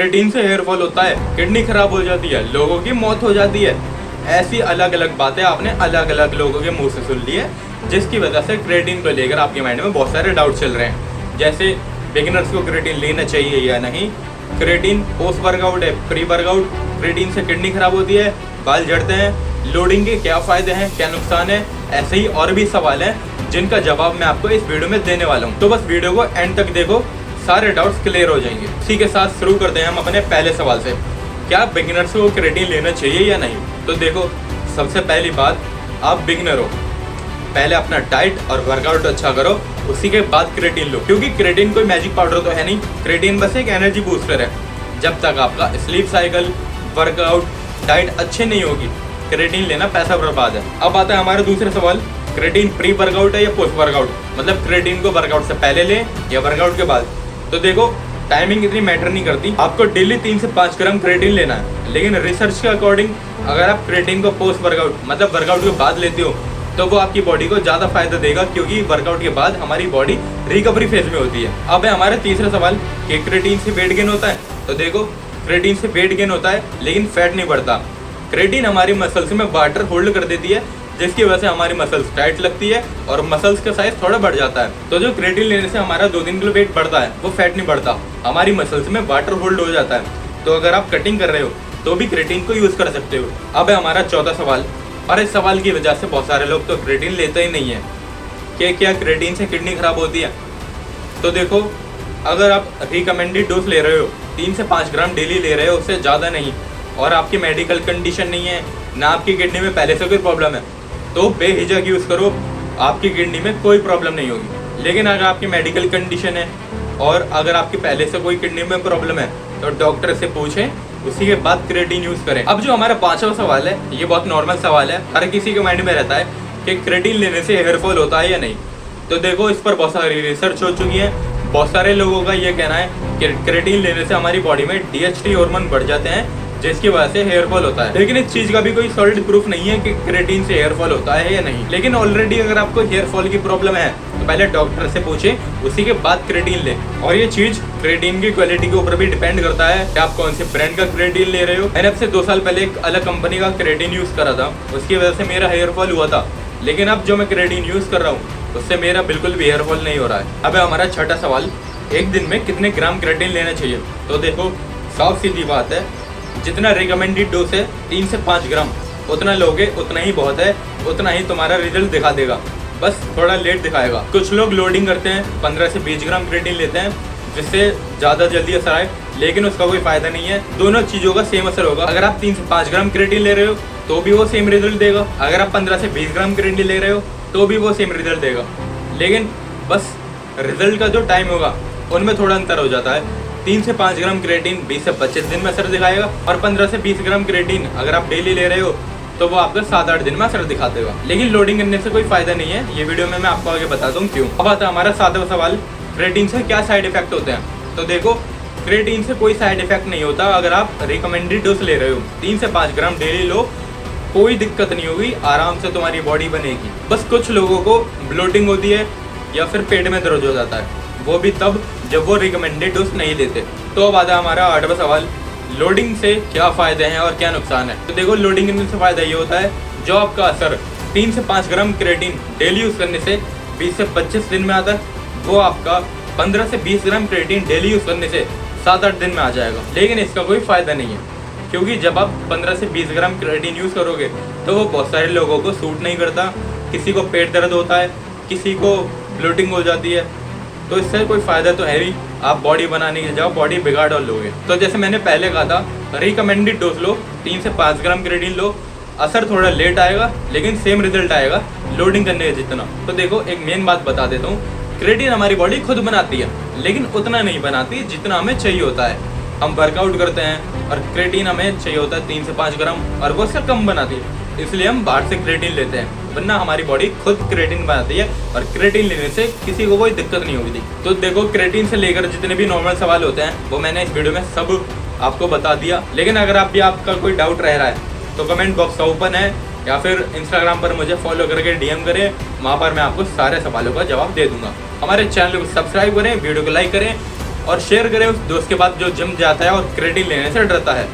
Creatine से hair fall होता है, किडनी खराब हो जाती है, लोगों की मौत हो जाती है। ऐसी अलग अलग बातें आपने अलग अलग लोगों के मुंह से सुन ली है, जिसकी वजह से क्रिएटिन को लेकर आपके माइंड में बहुत सारे डाउट चल रहे हैं। जैसे बिगिनर्स को क्रिएटिन लेना चाहिए या नहीं, क्रिएटिन पोस्ट वर्कआउट है, प्री वर्कआउट, क्रिएटिन से किडनी खराब होती है, बाल झड़ते हैं, लोडिंग के क्या फ़ायदे हैं, क्या नुकसान है, ऐसे ही और भी सवाल हैं जिनका जवाब मैं आपको इस वीडियो में देने वाला हूँ। तो बस वीडियो को एंड तक देखो, सारे डाउट्स क्लियर हो जाएंगे। इसी के साथ शुरू करते हैं हम अपने पहले सवाल से, क्या बिगिनर्स को क्रिएटिन लेना चाहिए या नहीं। तो देखो, सबसे पहली बात, आप बिगिनर हो, पहले अपना डाइट और वर्कआउट अच्छा करो, उसी के बाद क्रिएटिन लो, क्योंकि क्रिएटिन कोई मैजिक पाउडर तो है नहीं, क्रिएटिन बस एक एनर्जी बूस्टर है। जब तक आपका स्लीप साइकिल, वर्कआउट, डाइट अच्छे नहीं होगी, क्रिएटिन लेना पैसा बर्बाद है। अब आता है हमारा दूसरा सवाल, क्रिएटिन प्री वर्कआउट है या पोस्ट वर्कआउट, मतलब क्रिएटिन को वर्कआउट से पहले लें या वर्कआउट के बाद। तो देखो, टाइमिंग इतनी मैटर नहीं करती, आपको डेली 3 से 5 ग्राम क्रिएटिन लेना है। लेकिन रिसर्च के अकॉर्डिंग अगर आप क्रिएटिन को पोस्ट वर्कआउट मतलब वर्कआउट के बाद लेते हो तो वो आपकी बॉडी को ज़्यादा फायदा देगा, क्योंकि वर्कआउट के बाद हमारी बॉडी रिकवरी फेज में होती है। अब है हमारा तीसरा सवाल कि क्रिएटिन से वेट गेन होता है। तो देखो, क्रिएटिन से वेट गेन होता है लेकिन फैट नहीं बढ़ता। क्रिएटिन हमारी मसल्स में वाटर होल्ड कर देती है, जिसकी वजह से हमारी मसल्स टाइट लगती है और मसल्स का साइज थोड़ा बढ़ जाता है। तो जो क्रिएटिन लेने से हमारा 2-3 किलो वेट बढ़ता है, वो फैट नहीं बढ़ता, हमारी मसल्स में वाटर होल्ड हो जाता है। तो अगर आप कटिंग कर रहे हो तो भी क्रिएटिन को यूज़ कर सकते हो। अब है हमारा चौथा सवाल, और इस सवाल की वजह से बहुत सारे लोग तो क्रिएटिन लेते ही नहीं है कि क्या क्रिएटिन से किडनी खराब होती है। तो देखो, अगर आप रिकमेंडेड डोज ले रहे हो, 3 से 5 ग्राम डेली ले रहे हो, उससे ज़्यादा नहीं, और आपकी मेडिकल कंडीशन नहीं है, ना आपकी किडनी में पहले से कोई प्रॉब्लम है, तो बेहिचक यूज़ करो, आपकी किडनी में कोई प्रॉब्लम नहीं होगी। लेकिन अगर आपकी मेडिकल कंडीशन है और अगर आपकी पहले से कोई किडनी में प्रॉब्लम है तो डॉक्टर से पूछें, उसी के बाद क्रिएटिन यूज़ करें। अब जो हमारा पांचवा सवाल है, ये बहुत नॉर्मल सवाल है, हर किसी के माइंड में रहता है कि क्रिएटिन लेने से हेयर फॉल होता है या नहीं। तो देखो, इस पर बहुत सारी रिसर्च हो चुकी है, बहुत सारे लोगों का ये कहना है कि क्रिएटिन लेने से हमारी बॉडी में DHT हार्मोन बढ़ जाते हैं, जिसकी वजह से हेयर फॉल होता है। लेकिन इस चीज़ का भी कोई सॉलिड प्रूफ नहीं है कि क्रिएटिन से हेयर फॉल होता है या नहीं। लेकिन ऑलरेडी अगर आपको हेयर फॉल की प्रॉब्लम है तो पहले डॉक्टर से पूछें, उसी के बाद क्रिएटिन लें। और ये चीज़ क्रिएटिन की क्वालिटी के ऊपर भी डिपेंड करता है कि आप कौन से ब्रांड का क्रिएटिन ले रहे हो। मैंने अब से 2 साल पहले एक अलग कंपनी का क्रिएटिन यूज़ करा था, उसकी वजह से मेरा हेयर फॉल हुआ था। लेकिन अब जो मैं क्रिएटिन यूज़ कर रहा हूँ, उससे मेरा बिल्कुल भी हेयर फॉल नहीं हो रहा है। अब है हमारा छठा सवाल, एक दिन में कितने ग्राम क्रिएटिन लेना चाहिए। तो देखो, साफ सीधी बात है, जितना रिकमेंडेड डोज है 3 से 5 ग्राम, उतना लोगे उतना ही बहुत है, उतना ही तुम्हारा रिजल्ट दिखा देगा, बस थोड़ा लेट दिखाएगा। कुछ लोग लोडिंग करते हैं, 15 से 20 ग्राम क्रिएटिन लेते हैं, जिससे ज़्यादा जल्दी असर आए, लेकिन उसका कोई फ़ायदा नहीं है। दोनों चीज़ों का सेम असर होगा। अगर आप 3 से 5 ग्राम क्रिएटिन ले रहे हो तो भी वो सेम रिजल्ट देगा, अगर आप 15 से 20 ग्राम क्रिएटिन ले रहे हो तो भी वो सेम रिजल्ट देगा। लेकिन बस रिजल्ट का जो टाइम होगा उनमें थोड़ा अंतर हो जाता है। 3 से 5 ग्राम क्रिएटिन 20 से 25 दिन में असर दिखाएगा, और 15 से 20 ग्राम क्रिएटिन अगर आप डेली ले रहे हो तो वो आपका 7-8 दिन में असर दिखा देगा। लेकिन लोडिंग करने से कोई फायदा नहीं है, ये वीडियो में मैं आपको आगे बताता हूँ क्यों। अब आता है हमारा 7वां सवाल, क्रिएटिन से क्या साइड इफेक्ट होते हैं। तो देखो, क्रिएटिन से कोई साइड इफेक्ट नहीं होता अगर आप रिकमेंडेड डोज ले रहे हो। 3 से 5 ग्राम डेली लो, कोई दिक्कत नहीं होगी, आराम से तुम्हारी बॉडी बनेगी। बस कुछ लोगों को ब्लोटिंग होती है या फिर पेट में दर्द हो जाता है, वो भी तब जब वो रिकमेंडेड डोज नहीं लेते। तो अब आता है हमारा 8वां सवाल, लोडिंग से क्या फ़ायदे हैं और क्या नुकसान है। तो देखो, लोडिंग करने से फ़ायदा ये होता है, जो आपका असर 3 से 5 ग्राम क्रिएटिन डेली यूज़ करने से 20 से 25 दिन में आता है, वो आपका 15 से 20 ग्राम क्रिएटिन डेली यूज़ करने से 7-8 दिन में आ जाएगा। लेकिन इसका कोई फ़ायदा नहीं है, क्योंकि जब आप 15 से 20 ग्राम क्रिएटिन यूज़ करोगे तो वो बहुत सारे लोगों को सूट नहीं करता। किसी को पेट दर्द होता है, किसी को ब्लोटिंग हो जाती है, तो इससे कोई फ़ायदा तो है नहीं। आप बॉडी बनाने के जाओ, बॉडी बिगाड़ और लोगे। तो जैसे मैंने पहले कहा था, रिकमेंडेड डोज लो, 3 से 5 ग्राम क्रिएटिन लो, असर थोड़ा लेट आएगा लेकिन सेम रिजल्ट आएगा लोडिंग करने के जितना। तो देखो, एक मेन बात बता देता हूँ, क्रिएटिन हमारी बॉडी खुद बनाती है, लेकिन उतना नहीं बनाती जितना हमें चाहिए होता है। हम वर्कआउट करते हैं और क्रिएटिन हमें चाहिए होता है 3 से 5 ग्राम, और वो उससे कम बनाती है, इसलिए हम बाहर से क्रिएटिन लेते हैं, वरना हमारी बॉडी खुद क्रिएटिन बनाती है, और क्रिएटिन लेने से किसी को कोई दिक्कत नहीं होगी। तो देखो, क्रिएटिन से लेकर जितने भी नॉर्मल सवाल होते हैं वो मैंने इस वीडियो में सब आपको बता दिया। लेकिन अगर आपका कोई डाउट रह रहा है तो कमेंट बॉक्स ओपन है, या फिर इंस्टाग्राम पर मुझे फॉलो करके DM करें, वहाँ पर मैं आपको सारे सवालों का जवाब दे दूंगा। हमारे चैनल को सब्सक्राइब करें, वीडियो को लाइक करें, और शेयर करें उस दोस्त के बाद जो जिम जाता है और क्रेडिट लेने से डरता है।